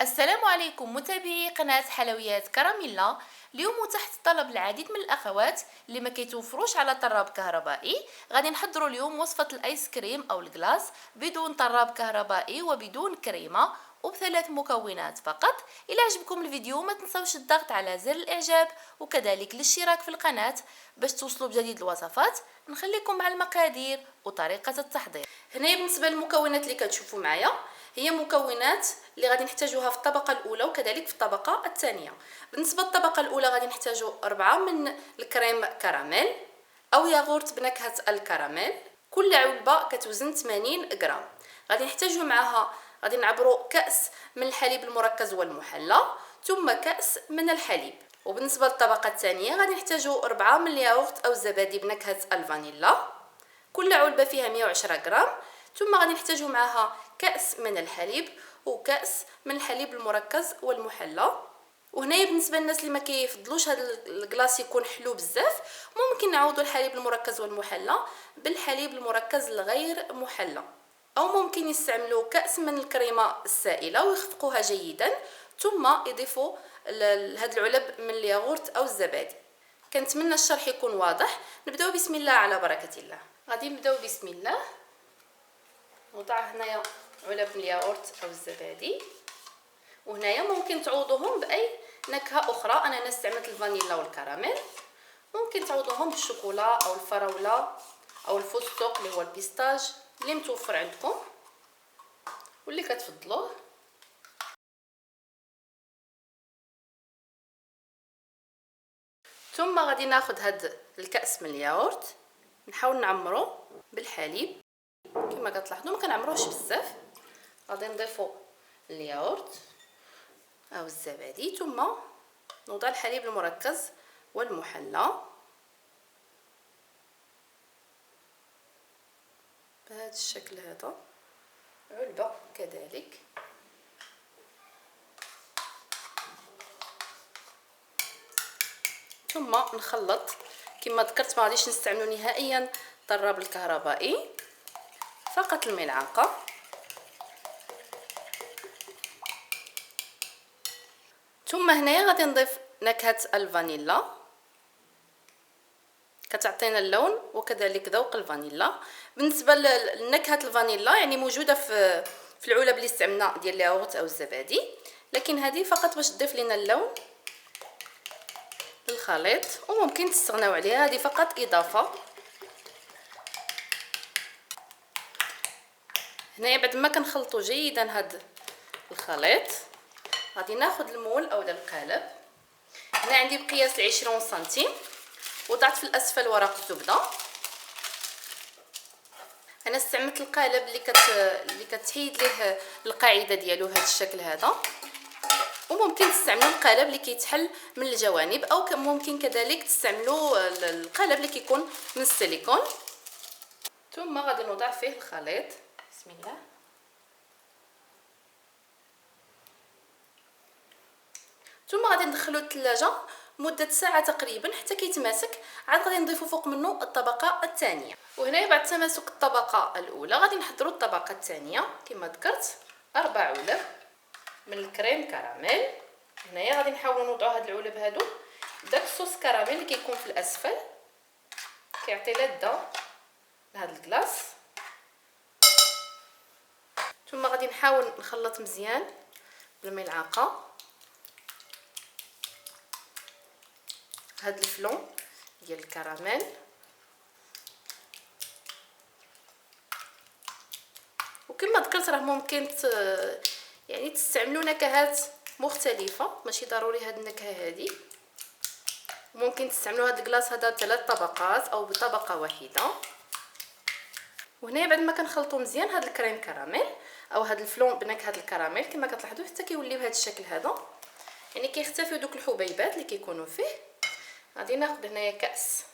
السلام عليكم متابعي قناة حلويات كراميلا. اليوم تحت طلب العديد من الأخوات اللي ما كيتوفروش على طراب كهربائي، غادي نحضروا اليوم وصفة الآيس كريم أو الكلاص بدون طراب كهربائي وبدون كريمة وبثلاث مكونات فقط. إلى عجبكم الفيديو ما تنسوش الضغط على زر الإعجاب وكذلك الاشتراك في القناة باش توصلوا بجديد الوصفات. نخليكم مع المقادير وطريقة التحضير. هنا بالنسبة للمكونات اللي كتشوفوا معايا هي مكونات اللي غادي نحتاجوها في الطبقة الأولى وكذلك في الطبقة الثانية. بالنسبة للطبقة الأولى غادي نحتاجو 4 من الكريم كراميل أو ياغورت بنكهة الكراميل، كل علبة كتوزن 80 غرام. غادي نحتاجو معها، غادي نعبرو كأس من الحليب المركز والمحلى ثم كأس من الحليب. وبالنسبة للطبقة الثانية غادي نحتاجو 4 من الياغورت أو الزبادي بنكهة الفانيلا، كل علبة فيها 110 غرام. ثم غادي نحتاجو معها كأس من الحليب وكأس من الحليب المركز والمحلى. وهنايا بالنسبه للناس اللي ما كيفضلوش هذا الكلاص يكون حلو بزاف، ممكن نعوضوا الحليب المركز والمحلى بالحليب المركز الغير محلى، او ممكن يستعملوا كأس من الكريمه السائله ويخفقوها جيدا ثم يضيفوا لهاد العلب من الياغورت او الزبادي. كنتمنى الشرح يكون واضح. نبداو بسم الله على بركه الله. غادي نبداو بسم الله. نوضع هنايا علب من الياغورت او الزبادي، وهنايا ممكن تعوضوهم باي نكهه اخرى. انا استعملت الفانيلا والكراميل، ممكن تعوضوهم بالشوكولا او الفراوله او الفستق اللي هو البيستاج اللي متوفر عندكم واللي كتفضلوه. ثم غادي ناخذ هاد الكأس من الياغورت، نحاول نعمرو بالحليب كما كتلاحظوا، ما كنعمروش بزاف. غادي نضيفوا الياغورت او الزبادي ثم نوضع الحليب المركز والمحلى بهذا الشكل هذا، علبة كذلك. ثم نخلط. كما ذكرت ما غاديش نستعملوا نهائيا الطراب الكهربائي، فقط الملعقة. ثم هنايا غادي نضيف نكهة الفانيلا، كتعطينا اللون وكذلك ذوق الفانيلا. بالنسبه لنكهه الفانيلا يعني موجوده في العلب اللي استعملنا ديال الياغورت او الزبادي، لكن هذه فقط باش تضيف لنا اللون للخليط وممكن تستغناو عليها، هذه فقط اضافه. هنايا بعد ما كنخلطوا جيدا هذا الخليط غادي ناخذ المول اولا القالب. هنا عندي بقياس 20 سنتيم، وضعت في الاسفل ورق الزبده. انا استعملت القالب اللي كتحيد ليه القاعده ديالو هذا الشكل هذا، وممكن تستعملوا القالب اللي كيتحل من الجوانب او ممكن كذلك تستعملوا القالب اللي كيكون من السيليكون. ثم غادي نوضع فيه الخليط بسم الله. ثم غادي ندخلو الثلاجه مده ساعه تقريبا حتى كيتماسك. عاد غادي نضيفو فوق منه الطبقه الثانيه. وهنا بعد تماسك الطبقه الاولى غادي نحضروا الطبقه الثانيه. كما ذكرت 4 علب من الكريم كراميل. هنايا غادي نحاولوا نوضعوا هاد العلب هادو داك الصوص كراميل اللي كيكون في الاسفل، كيعطي لذه لهاد الكلاص. ثم غادي نحاول نخلط مزيان بالملعقه هاد الفلون ديال الكراميل. وكما ذكرت راه ممكن يعني تستعملوا نكهات مختلفه، ماشي ضروري هاد النكهه هذه. ممكن تستعملوا هاد الكلاص هذا بثلاث طبقات او بطبقه واحده. وهنا بعد ما كنخلطوا مزيان هاد الكريم كراميل او هاد الفلون بنكهه الكراميل كما كتلاحظوا حتى كيولي بهذا الشكل هذا، يعني كيختفيو دوك الحبيبات اللي كيكونوا فيه. غادي ناخذ هنايا كأس،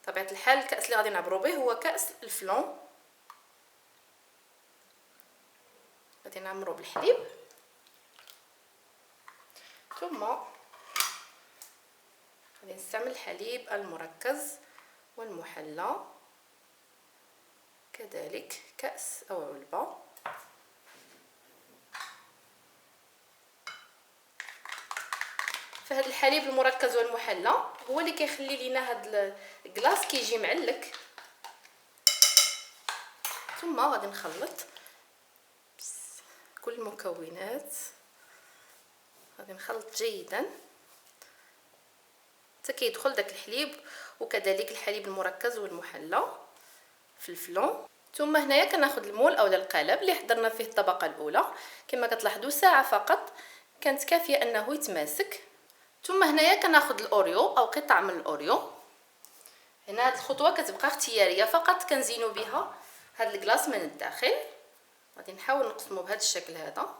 طبيعه الحال الكأس اللي غادي نعبروا به هو كأس الفلون. غادي نعمرو بالحليب ثم غادي نستعمل الحليب المركز والمحلى، كذلك كأس او علبة. فهاد الحليب المركز والمحلى هو اللي كيخلي لينا هاد الكلاص كيجي معلك. ثم غادي نخلط كل المكونات، غادي نخلط جيدا حتى كيدخل داك الحليب وكذلك الحليب المركز والمحلى في الفلون. ثم هنايا كناخذ المول اولا القالب اللي حضرنا فيه الطبقه الاولى، كما كتلاحظوا ساعه فقط كانت كافيه انه يتماسك. ثم هنايا كناخذ الاوريو او قطع من الاوريو. هنا هذه الخطوه كتبقى اختياريه فقط، كنزينوا بها هذا الكلاص من الداخل. غادي نحاول نقسمه بهذا الشكل هذا،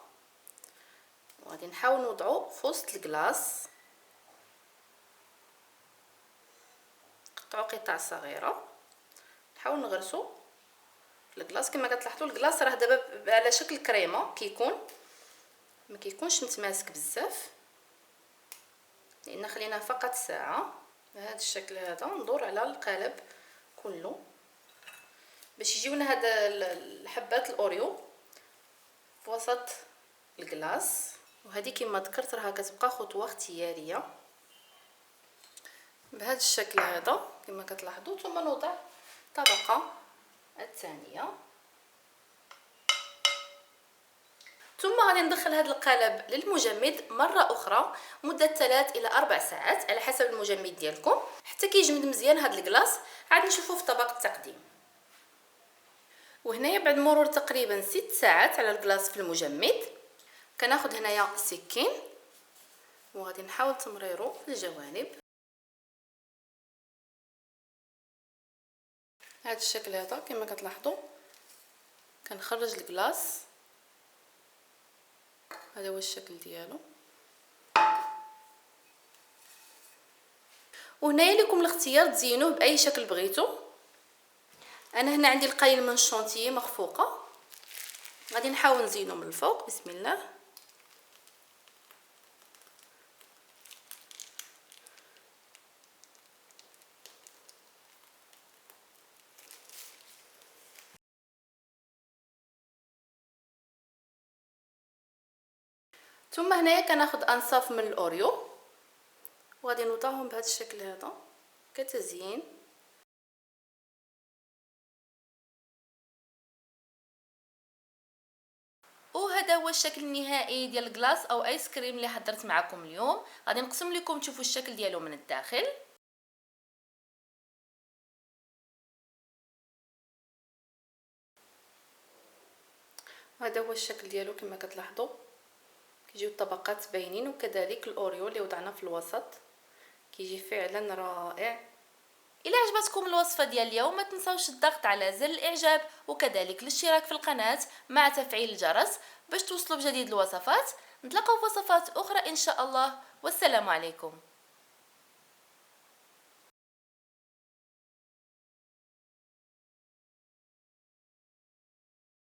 وغادي نحاول نوضعه في وسط الكلاص، نقطعوا قطع صغيره، نحاول نغرسوا في الكلاص. كما كتلاحظوا الكلاص راه دابا على شكل كريمه، ما كيكونش متماسك بزاف لان خليناه فقط ساعه. بهذا الشكل هذا ندور على القالب كله باش يجيونا هاد الحبات الاوريو في وسط الكلاص. وهذه كما ذكرت راها كتبقى خطوه اختياريه بهذا الشكل هذا كما كتلاحظوا. ثم نوضع الطبقه الثانيه، ثم غادي ندخل هذا القالب للمجمد مره اخرى مده 3 إلى 4 ساعات على حسب المجمد ديالكم حتى كيجمد مزيان هذا الكلاص. عاد نشوفوه في طبق التقديم. وهنايا بعد مرور تقريبا 6 ساعات على الكلاص في المجمد، كناخذ هنايا سكين وغادي نحاول تمريرو في الجوانب هذا الشكل هذا. كما كتلاحظوا كنخرج الكلاص، هذا هو الشكل ديالو. وهنايا لكم الاختيار تزينوه باي شكل بغيتو. انا هنا عندي القليل من الشونتيي مخفوقه، غادي نحاول نزينو من الفوق. بسم الله. ثم هنايا كناخذ انصاف من الاوريو وغادي نوضعهم بهذا الشكل هذا كتزيين. وهذا هو الشكل النهائي ديال الكلاص او ايس كريم اللي حضرت معكم اليوم. غادي نقسم لكم تشوفوا الشكل ديالو من الداخل. هذا هو الشكل ديالو كما كتلاحظوا، كيجيو الطبقات باينين، وكذلك الاوريو اللي وضعنا في الوسط كيجي فعلا رائع. الى عجبتكم الوصفه ديال اليوم ما تنساوش الضغط على زر الاعجاب وكذلك الاشتراك في القناه مع تفعيل الجرس باش توصلوا بجديد الوصفات. نتلاقاو في وصفات اخرى ان شاء الله، والسلام عليكم.